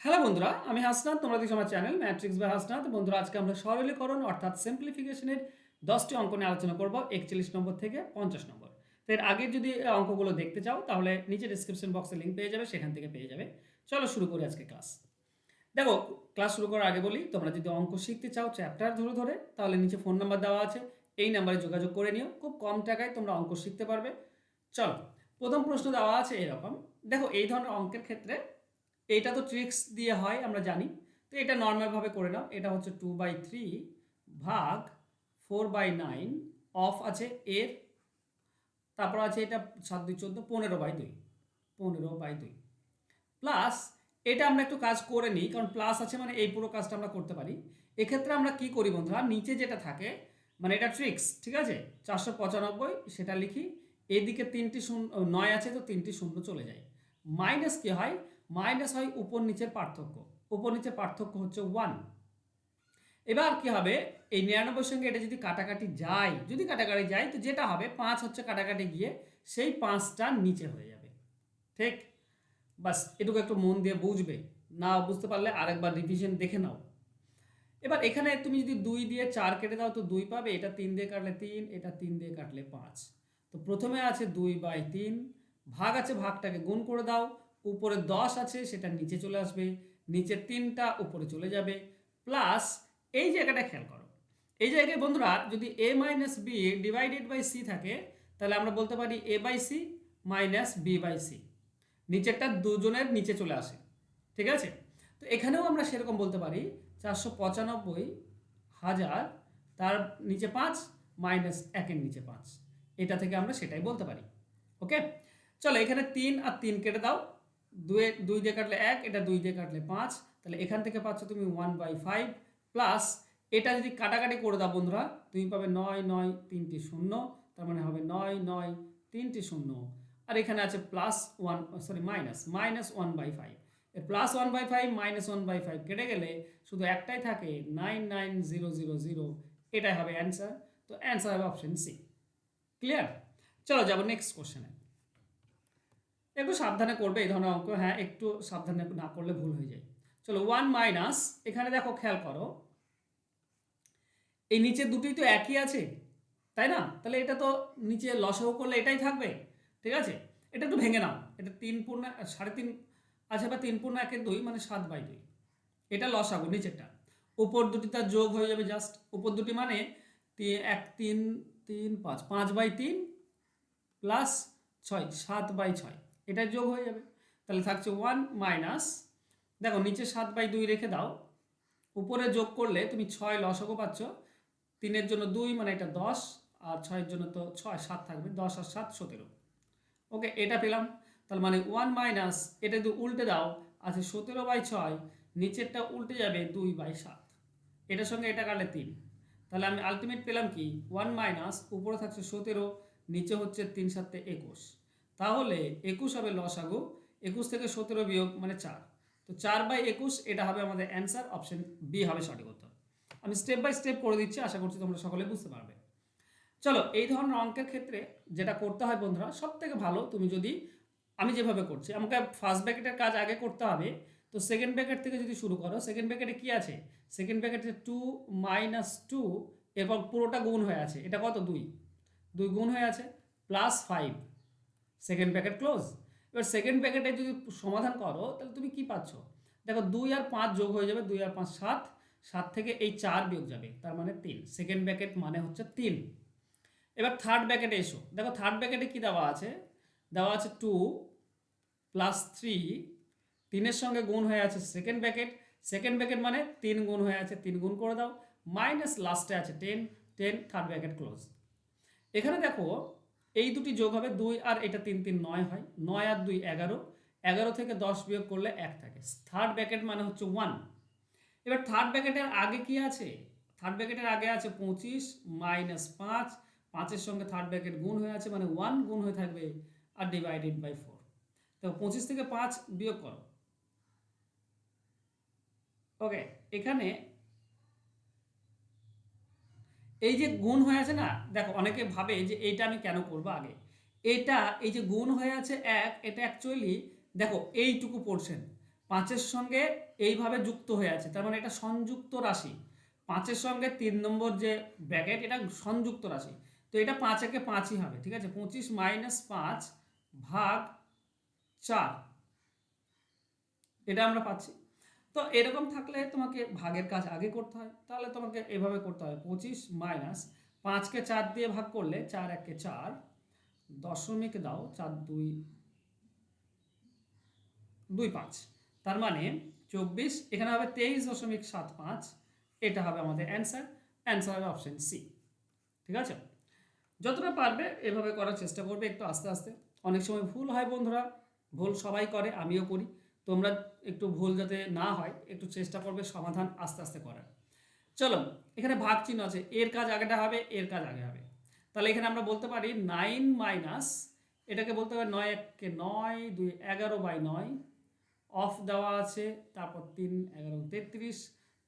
Hello বন্ধুরা, আমি হাসনাত। তোমরা দেখছো আমার চ্যানেল ম্যাট্রিক্স বাই হাসনাত। বন্ধুরা, আজকে আমরা সরলীকরণ অর্থাৎ সিম্পলিফিকেশনের 10টি অঙ্ক নিয়ে আলোচনা করব 41 নম্বর থেকে 50 নম্বর। তো এর আগের যদি অঙ্কগুলো দেখতে চাও তাহলে নিচে ডিসক্রিপশন বক্সে লিঙ্ক পেয়ে যাবে, সেখান থেকে পেয়ে যাবে। চলো শুরু করি আজকে ক্লাস। দেখো, ক্লাস শুরু করার আগে বলি, তোমরা যদি অঙ্ক শিখতে চাও চ্যাপ্টার ধরে ধরে, তাহলে নিচে ফোন নাম্বার দেওয়া আছে, এই নাম্বারে যোগাযোগ করে নিও। খুব কম টাকায় তোমরা অঙ্ক শিখতে পারবে। চলো, প্রথম প্রশ্ন দেওয়া আছে এরকম। দেখো, এই ধরনের অঙ্কের ক্ষেত্রে এইটা তো ট্রিক্স দিয়ে হয় আমরা জানি। তো এটা নর্মালভাবে করে নাও। এটা হচ্ছে 2/3 ভাগ 4/9 অফ আছে এর, তারপর আছে এটা 7 2 14 15/2, 15/2 প্লাস এটা আমরা একটু কাজ করে নিই, কারণ প্লাস আছে মানে এই পুরো কাজটা আমরা করতে পারি। এক্ষেত্রে আমরা কি করি বন্ধুরা, নিচে যেটা থাকে মানে এটা ট্রিক্স, ঠিক আছে, 495 সেটা লিখি। এদিকে 3টি শূন্য 9 আছে, তো 3টি শূন্য চলে যায়। মাইনাস কি হয়, মাইনাস হয় উপর নিচের পার্থক্য। উপর নিচের পার্থক্য হচ্ছে 1। এবার কি হবে, এই 99 সঙ্গে এটা যদি কাটাকাটি যায়, যদি কাটাকাটি যায় তো যেটা হবে 5 হচ্ছে কাটাকাটি গিয়ে সেই 5টা নিচে হয়ে যাবে। ঠিক, বাস এটুকু একটু মন দিয়ে বুঝবে। না বুঝতে পারলে আরেকবার রিভিশন দেখে নাও। এবার এখানে তুমি যদি 2 দিয়ে 4 কেটে দাও তো 2 পাবে, এটা 3 দিয়ে কাটলে 3, এটা 3 দিয়ে কাটলে 5। তো প্রথমে আছে 2/3, ভাগ আছে, ভাগটাকে গুণ করে দাও। উপরে 10 আছে, সেটা নিচে চলে আসবে, নিচে 3টা উপরে চলে যাবে। প্লাস এই জায়গাটা খেয়াল করো, এই জায়গায় বন্ধুরা যদি a minus B divided by C থাকে, তাহলে আমরা বলতে পারি a/c মাইনাস b/c। নিচেরটা দুজনের নিচে চলে আসে, ঠিক আছে। তো এখানেও আমরা সেরকম বলতে পারি 495,000 তার নিচে 5 মাইনাস 1-এর নিচে 5। এটা থেকে আমরা সেটাই বলতে পারি। ওকে, চলো এখানে 3 আর 3 কেটে দাও। 2 দিয়ে কাটলে 1, এটা 2 দিয়ে কাটলে 5, তাহলে এখান থেকে পাচ্ছ তুমি 1/5 প্লাস এটা যদি কাটাকাটি করে দাও বন্ধুরা, তুমি পাবে 9 9 3টি শূন্য, তার মানে হবে 9 9 3টি শূন্য। আর এখানে আছে প্লাস 1, সরি মাইনাস মাইনাস 1/5। এর প্লাস 1/5 মাইনাস 1/5 কেটে গেলে শুধু একটাই থাকে 99000। এটাই হবে অ্যান্সার। তো অ্যান্সার হবে অপশন সি। ক্লিয়ার? চলো যাবো নেক্সট কোশ্চেনে। একটু সাবধানে করবে এই ধরনের অঙ্ক, হ্যাঁ একটু সাবধানে না করলে ভুল হয়ে যায়। চলো 1 মাইনাস, এখানে দেখো খেয়াল করো, এই নিচে দুটি তো একই আছে, তাই না? তাহলে এটা তো নিচে লসাগু করলে এটাই থাকবে, ঠিক আছে। এটা একটু ভেঙে নাও, এটা 3 পূর্ণ 3.5 আছে বা 3 পূর্ণ 1-2 মানে 7/2। এটা লসাগু নিচেরটা, উপর দুটি তার যোগ হয়ে যাবে জাস্ট। উপর দুটি মানে 1 3 3 5 5/3 প্লাস 6 7/6, এটা যোগ হয়ে যাবে। তাহলে থাকছে 1 মাইনাস, দেখো নিচে 7/2 রেখে দাও, উপরে যোগ করলে তুমি 6 লসাগু পাচ্ছ। 3-এর জন্য 2 মানে এটা 10, আর 6-এর জন্য তো 6 7 থাকবে, 10 আর 7 17। ওকে, এটা পেলাম। তার মানে 1 মাইনাস, এটা যদি উল্টে দাও আছে 17/6, নিচেরটা উল্টে যাবে 2/7, এটার সঙ্গে এটা কাটলে 3। তাহলে আমি আলটিমেট পেলাম কি 1 মাইনাস, উপরে থাকছে 17, নিচে হচ্ছে 3 7 21। তাহলে 21 হবে লসাগু, 21 থেকে 17 বিয়োগ মানে 4। তো 4/21 এটা হবে আমাদের অ্যান্সার, অপশন বি হবে সঠিক উত্তর। আমি স্টেপ বাই স্টেপ করে দিচ্ছি, আশা করছি তোমরা সকলে বুঝতে পারবে। চলো, এই ধরনের অঙ্কের ক্ষেত্রে যেটা করতে হয় বন্ধুরা, সব থেকে ভালো তুমি যদি আমি যেভাবে করছি, আমাকে ফার্স্ট ব্র্যাকেটের কাজ আগে করতে হবে। তো সেকেন্ড ব্র্যাকেট থেকে যদি শুরু করো, সেকেন্ড ব্র্যাকেটে কি আছে, সেকেন্ড ব্র্যাকেটে 2 - 2, এরপর পুরোটা গুণ হয়ে আছে, এটা কত 2 2 গুণ হয়ে আছে, প্লাস 5, সেকেন্ড ব্র্যাকেট ক্লোজ। এবার সেকেন্ড ব্র্যাকেটে যদি সমাধান করো তাহলে তুমি কি পাচ্ছ, দেখো 2 আর 5 যোগ হয়ে যাবে, 2 আর 5 7, 7 থেকে এই 4 বিয়োগ যাবে, তার মানে 3। সেকেন্ড ব্র্যাকেট মানে হচ্ছে 3। এবার থার্ড ব্র্যাকেটে এসো, দেখো থার্ড ব্র্যাকেটে কি দেওয়া আছে, দেওয়া আছে 2 প্লাস 3, 3-এর সঙ্গে গুণ হয়ে আছে সেকেন্ড ব্র্যাকেট, সেকেন্ড ব্র্যাকেট মানে 3 গুণ হয়ে আছে, 3 গুণ করে দাও, মাইনাস লাস্টে আছে 10, 10 থার্ড ব্র্যাকেট ক্লোজ। এখানে দেখো এই দুটি যোগ হবে, 2 আর এটা 3 3 9 হয়, 9 আর 2 11, 11 থেকে 10 বিয়োগ করলে 1 থাকে। থার্ড ব্র্যাকেট মানে হচ্ছে 1। এবার থার্ড ব্র্যাকেটের আগে কি আছে, থার্ড ব্র্যাকেটের আগে আছে 25 মাইনাস 5, 5-এর সঙ্গে থার্ড ব্র্যাকেট গুণ হয়ে আছে মানে 1 গুণ হয়ে থাকবে, আর ডিভাইডেড বাই 4। তো 25 থেকে 5 বিয়োগ করো। ওকে, এখানে এই যে গুণ হয়ে আছে না, দেখো অনেকে ভাবে যে এইটা আমি কেন করবো আগে, এটা এই যে গুণ হয়ে আছে 1, এটা অ্যাকচুয়ালি দেখো এইটুকু পোর্শন 5-এর সঙ্গে এইভাবে যুক্ত হয়ে আছে, তার মানে এটা সংযুক্ত রাশি। 5-এর সঙ্গে 3 নম্বর যে ব্র্যাকেট, এটা সংযুক্ত রাশি। তো এটা 5 একে 5ই হবে, ঠিক আছে। 25 - 5 ভাগ 4, এটা আমরা পাচ্ছি। তো এরকম থাকলে তোমাকে ভাগের কাজ আগে করতে হয়, তাহলে তোমাকে এভাবে করতে হয়। 25 - 5কে 4 দিয়ে ভাগ করলে 4 × 1 = 4, দশমিক দাও, 4 × 2 = 5, তার মানে 24, এখানে হবে 23.75, এটা হবে আমাদের অ্যান্সার। অ্যান্সার হবে অপশন সি, ঠিক আছে। যতটা পারবে এভাবে করার চেষ্টা করবে, একটু আস্তে আস্তে। অনেক সময় ভুল হয় বন্ধুরা, ভুল সবাই করে, আমিও করি। তোমরা একটু ভুল যাতে না হয় একটু চেষ্টা করবে সমাধান আস্তে আস্তে করার। চলো, এখানে ভাগ চিহ্ন আছে, এর কাজ আগেটা হবে, এর কাজ আগে হবে। তাহলে এখানে আমরা বলতে পারি 9 মাইনাস, এটাকে বলতে পারি 9 × 1 = 9, 2 = 11/9, অফ দেওয়া আছে, তারপর 3 × 11 = 33,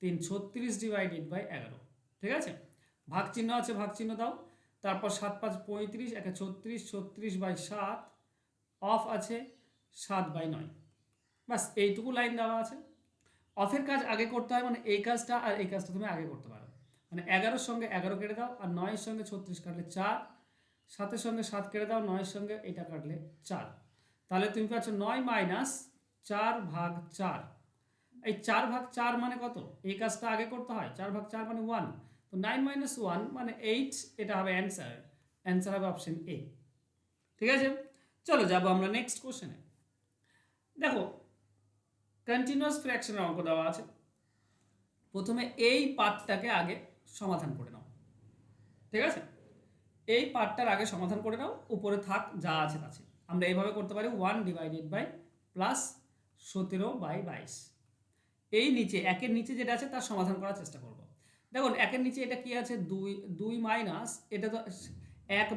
3 = 36/11, ঠিক আছে। ভাগ চিহ্ন আছে, ভাগ চিহ্ন দাও, তারপর 7 × 5 = 35, 1 × 36, 36/7, অফ আছে 7/9, বাস এইটুকু লাইন দেওয়া আছে। অফের কাজ আগে করতে হয়, মানে এই কাজটা আর এই কাজটা তুমি আগে করতে পারো। মানে 11-র সঙ্গে 11 কেটে দাও, আর 9-এর সঙ্গে 36 কাটলে 4, 7-এর সঙ্গে 7 কেটে দাও, 9-এর সঙ্গে এটা কাটলে 4, তাহলে তুমি পাচ্ছ 9 - 4/4। এই 4/4 মানে কত? এই কাজটা আগে করতে হয়, 4/4 মানে 1, তো 9 - 1 মানে 8, এটা হবে অ্যান্সার। অ্যান্সার হবে অপশন এ, ঠিক আছে। চলো যাবো আমরা নেক্সট কোশ্চেনে। দেখো, কন্টিনিউয়াস ফ্র্যাকশনের অঙ্ক দেওয়া আছে। প্রথমে এই পার্টটাকে আগে সমাধান করে নাও, ঠিক আছে। এই পার্টটার আগে সমাধান করে নাও, উপরে থাক যা আছে আছে। আমরা এইভাবে করতে পারি 1 + +17/22। এই নিচে একের নিচে যেটা আছে তার সমাধান করার চেষ্টা করব। দেখুন, একের নিচে এটা কি আছে, 2 মাইনাস, এটা তো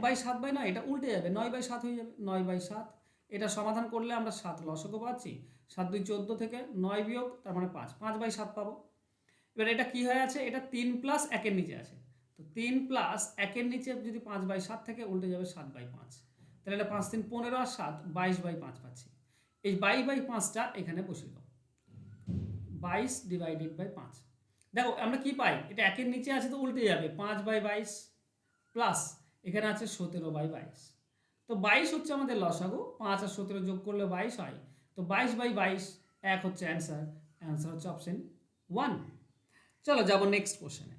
1/7/9, এটা উল্টে যাবে, 9/7 হয়ে যাবে, 9/7। এটা সমাধান করলে আমরা 7 লসগু পাচ্ছি, 7 × 2 = 14 থেকে 9 বিয়োগ, তার মানে 5, 5/7 পাবো। এবার এটা কি হয়ে আছে, এটা 3 + 1-এর নিচে আছে, তো 3 + 1-এর নিচে যদি 5/7 থেকে উল্টে যাবে 7/5, তাহলে এটা 5 × 3 = 15 আর 7 22/5 পাচ্ছি। এই 22/5টা এখানে বসিয়ে দাও, 22/5। দেখো আমরা কি পাই, এটা 1-এর নিচে আছে তো উল্টে যাবে, 5/22 প্লাস এখানে আছে 17/22, তো 22 হচ্ছে আমাদের লসাগু, 5 আর 17 যোগ করলে 22 হয়, তো 22/22 1 হচ্ছে অ্যান্সার। অ্যান্সার হচ্ছে অপশন 1। চলো যাবো নেক্সট কোশ্চেনে।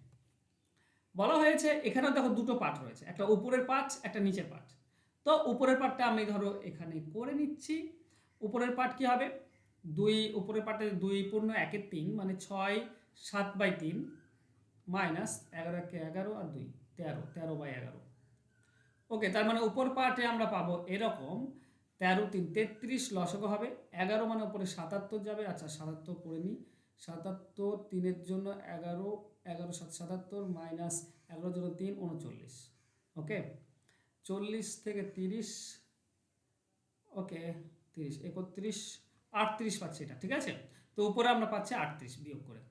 বলা হয়েছে এখানেও দেখো দুটো পার্ট রয়েছে, একটা উপরের পার্ট, একটা নিচের পার্ট। তো উপরের পার্টটা আমি ধরো এখানে করে নিচ্ছি। উপরের পার্ট কি হবে, উপরের পার্টে 2 × 1 = 3, মানে 6 7/3 মাইনাস 11 × 1 = 11 আর 2 13, 13/11। ওকে, তার মানে উপর পার্টে আমরা পাবো এরকম 13 × 3 = 33, লসগু হবে 11, মানে উপরে 77 যাবে। আচ্ছা 77 করে নিই, 77, 3-এর জন্য 11, 11 × 7 = 77, মাইনাস 11 × 0 = 3, 39। ওকে, 40 থেকে 30, ওকে 30, 31, 38 পাচ্ছি এটা, ঠিক আছে। তো উপরে আমরা পাচ্ছি 38 বিয়োগ করে,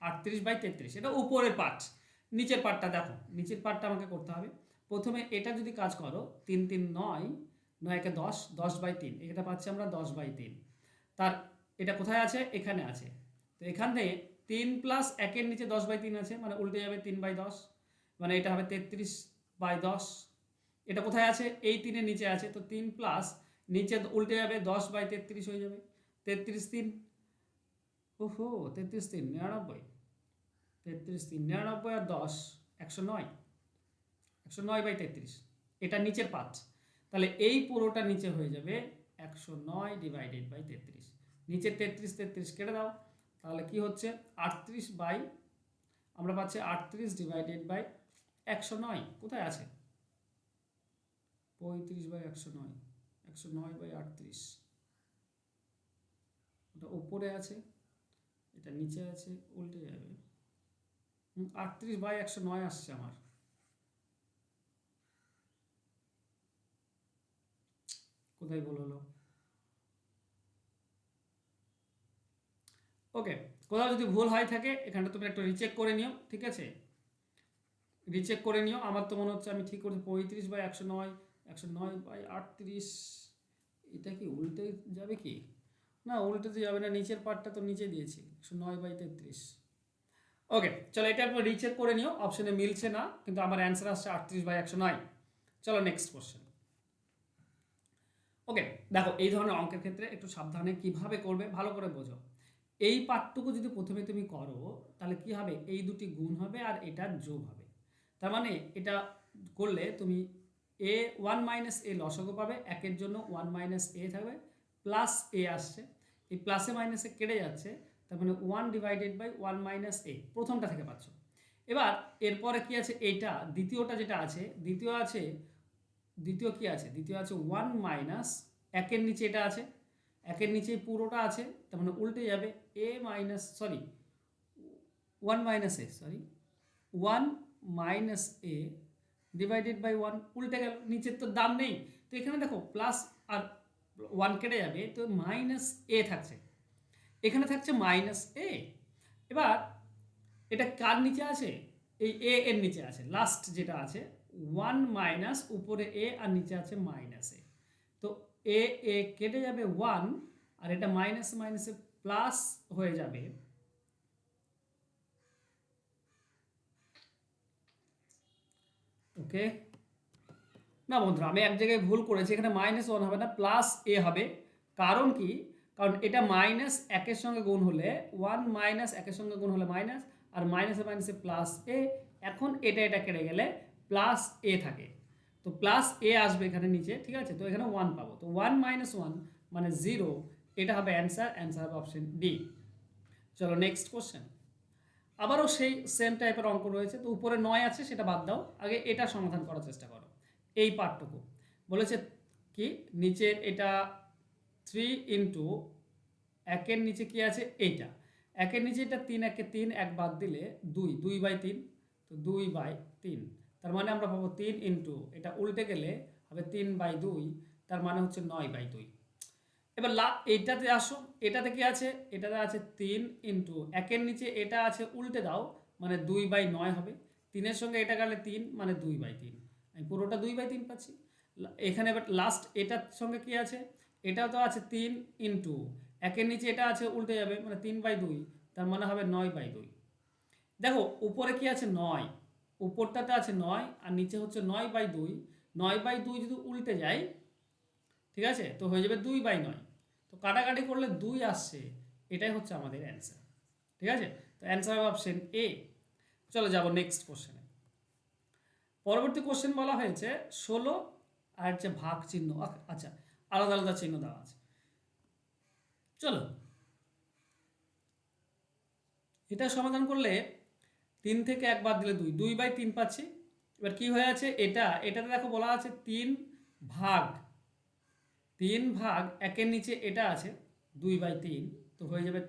38/33, এটা উপরের পার্ট। নিচের পার্টটা দেখো, নিচের পার্টটা আমাকে করতে হবে। প্রথমে এটা যদি কাজ করো, 3 × 3 = 9, 9 × 10, 10/3, এটা পাচ্ছি আমরা 10/3। তার এটা কোথায় আছে, এখানে আছে, তো এখান থেকে 3 + 1-এর নিচে 10/3 আছে, মানে উল্টে যাবে 3/10, মানে এটা হবে 33/10। এটা কোথায় আছে, এই 3-এর নিচে আছে, তো 3 প্লাস নিচে উল্টে যাবে 10/33 হয়ে যাবে, 33×3, ওহো 33×3 = 99, 33×3 = 99, আর 10 109, 109/33, এটা নিচের পার্ট। তাহলে এই পুরোটা নিচে হয়ে যাবে 109/33, নিচে 33 33 কেটে দাও, তাহলে কি হচ্ছে 38 বাই, আমরা পাচ্ছি 38/109, কোথায় আছে 35/109, 109/38, ওটা উপরে আছে, এটা নিচে আছে, উল্টে যাবে, 38/109 আসছে আমার। কোথায় ভুল হলো, ওকে, কোথাও যদি ভুল হয় থাকে এখানটা তুমি একটু রিচেক করে নিও, ঠিক আছে, রিচেক করে নিও। আমার তো মনে হচ্ছে আমি ঠিক করছি 35/109, 109/38, এটা কি উল্টে যাবে কি, না উল্টোতে যাবে না, নিচের পার্টটা তো নিচে দিয়েছি 109/33। ওকে চলো এটা একবার রিচেক করে নিও, অপশনে মিলছে না কিন্তু আমার অ্যান্সার আসছে 38/109। চলো নেক্সট কোশ্চেন। ওকে দেখো এই ধরনের অঙ্কের ক্ষেত্রে একটু সাবধানে কিভাবে করবে ভালো করে বোঝো। এই পার্টটুকু যদি প্রথমে তুমি করো তাহলে কি হবে, এই দুটি গুণ হবে আর এটা যোগ হবে। তার মানে এটা করলে তুমি a1 - a লসাগু পাবে, একের জন্য 1 - a থাকবে, প্লাস a আসছে, এই প্লাসে মাইনাসে কেটে যাচ্ছে, তার মানে 1/1 - a প্রথমটা থেকে পাচ্ছ। এবার এরপরে কি আছে, এইটা দ্বিতীয়টা যেটা আছে, দ্বিতীয় কি আছে, দ্বিতীয় আছে 1 - একের নিচে এটা আছে, একের নিচে পুরোটা আছে, তার মানে উল্টে যাবে সরি 1 - a ডিভাইডেড বাই 1, উল্টে গেল, নিচের তো দাম নেই, তো এখানে দেখো প্লাস আর 1 কেটে যাবে, তো -a থাকছে, এখানে থাকছে -a। এবার এটা কার নিচে আছে, এই a এর নিচে আছে, লাস্ট যেটা আছে 1 - উপরে a আর নিচে আছে -a, তো a কেটে যাবে 1 আর এটা মাইনাস মাইনাসে প্লাস হয়ে যাবে, ওকে। না বন্ধুরা আমি এক জায়গায় ভুল করেছি, এখানে -1 হবে না, +a হবে। কারণ কি, কারণ এটা মাইনাস একের সঙ্গে গুণ হলে 1 - একের সঙ্গে গুণ হলে মাইনাস, আর মাইনাসে মাইনাসে +a, এখন এটা কেটে গেলে +a থাকে, তো +a আসবে এখানে নিচে, ঠিক আছে, তো এখানে 1 পাবো, তো 1 - 1 মানে 0, এটা হবে অ্যান্সার হবে অপশন ডি। চলো নেক্সট কোশ্চেন। আবারও সেই সেম টাইপের অঙ্ক রয়েছে, তো উপরে 9 আছে সেটা বাদ দাও, আগে এটা সমাধান করার চেষ্টা করো। এই পার্টটুকু বলেছে কি, নিচের এটা 3 ইন্টু একের নিচে কি আছে, এইটা একের নিচে এটা 3 একে 3, এক বাদ দিলে 2/3, তো 2/3, তার মানে আমরা পাবো 3 ইন্টু এটা উল্টে গেলে হবে 3/2, তার মানে হচ্ছে 9/2। এবার এইটাতে আসো, এটাতে কি আছে, এটাতে আছে 3 ইন্টু একের নিচে এটা আছে, উল্টে দাও মানে 2/9 হবে, 3-এর সঙ্গে এটা গেলে 3 মানে 2/3, আমি পুরোটা 2/3 পাচ্ছি। এখানে এবার লাস্ট এটার সঙ্গে কি আছে, এটাও তো আছে 3 ইন্টু একের নিচে এটা আছে, উল্টে যাবে মানে 3/2, তার মানে হবে 9/2। দেখো উপরে কি আছে 9, উপরটাতে আছে 9 আর নিচে হচ্ছে 9/2, 9/2 যদি উল্টে যায়, ঠিক আছে, তো হয়ে যাবে 2/9, তো কাটাকাটি করলে 2 আসছে, এটাই হচ্ছে আমাদের অ্যান্সার, ঠিক আছে, তো অ্যান্সার হবে অপশন এ। চলো যাব নেক্সট কোশ্চেনে। পরবর্তী কোশ্চেন বলা হয়েছে 16 আর হচ্ছে ভাগ চিহ্ন, আচ্ছা আলাদা আলাদা চিহ্ন দেওয়া আছে। চলো এটা সমাধান করলে 3 থেকে 1 বাদ দিলে 2/3 পাচ্ছি। এবার কি হয়ে আছে, এটাতে দেখো বলা আছে 3 ভাগ একের নিচে এটা আছে 2/3, তো হয়ে যাবে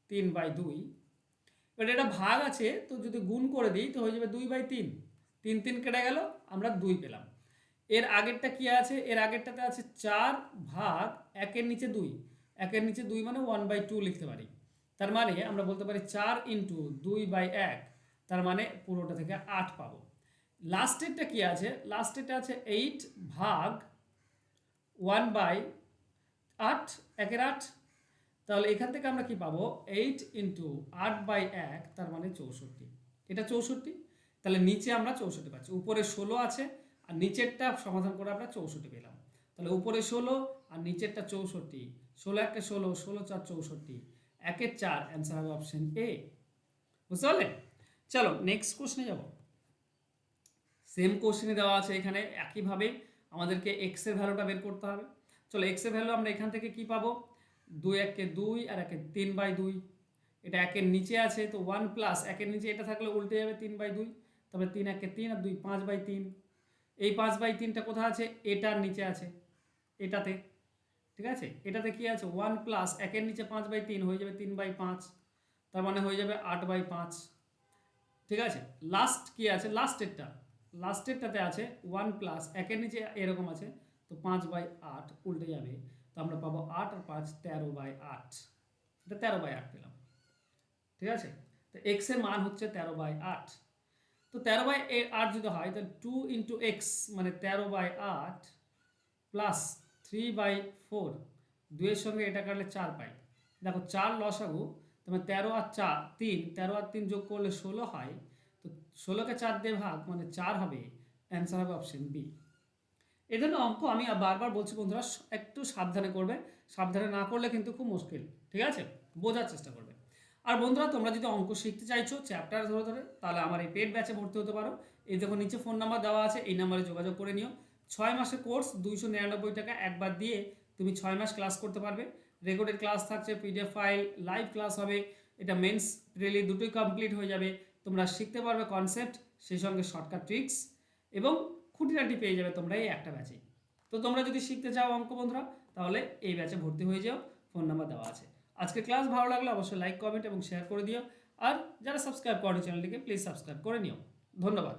3/2। এবার এটা ভাগ আছে, তো যদি গুণ করে দিই তো হয়ে যাবে 2/3, 3 কেটে গেল, আমরা 2 পেলাম। এর আগেরটা কি আছে, এর আগেরটাতে আছে 4 ভাগ একের নিচে 2, একের নিচে 2 মানে 1/2 লিখতে পারি, তার মানে আমরা বলতে পারি 4 ইন্টু 2/1, তার মানে পুরোটা থেকে 8 পাবো। লাস্টেরটা কি আছে, লাস্টেরটা আছে 8 ভাগ 1/8, একের 8, তাহলে এখান থেকে আমরা কি পাবো, 8 ইন্টু 8/1, তার মানে 64, এটা 64, তাহলে নিচে আমরা 64 পাচ্ছি, উপরে 16 আছে আর নিচেরটা সমাধান করে আমরা 64 পেলাম, তাহলে উপরে 16 আর নিচেরটা 64, 16 1 16, 16 4 64, 1 4, অ্যান্সার হবে অপশন এ। বুঝতে পারলে? চলো নেক্সট কোশ্চেনে যাব। সেম কোশ্চেনে দেওয়া আছে, এখানে একইভাবে আমাদেরকে এক্স এর ভ্যালুটা বের করতে হবে। চলো এক্স এর ভ্যালু আমরা এখান থেকে কি পাবো, 2 1 2 আর 1 3/2, এটা একের নিচে আছে, তো 1 প্লাস একের নিচে এটা থাকলে উল্টে যাবে 3/2, তবে 3 1 3 আর 2 5/3, এই 5/3টা কোথায় আছে, এটার নিচে আছে, এটাতে, ঠিক আছে, এটাতে কি আছে 1 প্লাস একের নিচে 5/3 হয়ে যাবে 3/5, তার মানে হয়ে যাবে 8/5, ঠিক আছে। লাস্ট কি আছে, লাস্টেরটাতে আছে 1 প্লাস একের নিচে এরকম আছে, তো 5/8 উল্টে যাবে, তো আমরা পাবো 8 আর 5 13/8, এটা 13/8 পেলাম, ঠিক আছে, তো এক্স এর মান হচ্ছে 13/8, তো 13/8 যদি হয় তাহলে 2 ইন্টু এক্স মানে 13/8 প্লাস 3/4 2 এর সঙ্গে এটা কাটলে 4 পাই। দেখো 4 লসাগু, তোমার 13 আর 4 3, 13 আর 3 যোগ করলে 16 হয়। তো 16কে 4 দিয়ে ভাগ মানে 4 হবে, অ্যান্সার হবে অপশন বি। এই ধরনের অঙ্ক আমি বারবার বলছি বন্ধুরা, একটু সাবধানে করবে, সাবধানে না করলে কিন্তু খুব মুশকিল, ঠিক আছে? বোঝার চেষ্টা করবে। আর বন্ধুরা, তোমরা যদি অঙ্ক শিখতে চাইছো চ্যাপ্টার ধরে ধরে, তাহলে আমার এই পেড ব্যাচে ভর্তি হতে পারো। এই দেখো নিচে ফোন নাম্বার দেওয়া আছে, এই নাম্বারে যোগাযোগ করে নিও। 6 মাসের কোর্স, 299 টাকা একবার দিয়ে তুমি 6 মাস ক্লাস করতে পারবে। রেকর্ডেড ক্লাস থাকছে, পিডিএফ ফাইল, লাইভ ক্লাস হবে। এটা মেন্স প্রিলি দুটোই কমপ্লিট হয়ে যাবে। তোমরা শিখতে পারবে কনসেপ্ট, সেই সঙ্গে শর্টকাট ট্রিক্স এবং খুঁটিনাটি পেয়ে যাবে তোমরা এই একটা ব্যাচে। তো তোমরা যদি শিখতে চাও অঙ্ক বন্ধুরা, তাহলে এই ব্যাচে ভর্তি হয়ে যাও, ফোন নাম্বার দেওয়া আছে। আজকে ক্লাস ভালো লাগলে অবশ্যই লাইক, কমেন্ট এবং শেয়ার করে দিও। আর যারা সাবস্ক্রাইব করেনি চ্যানেলটিকে, প্লিজ সাবস্ক্রাইব করে নিও। ধন্যবাদ।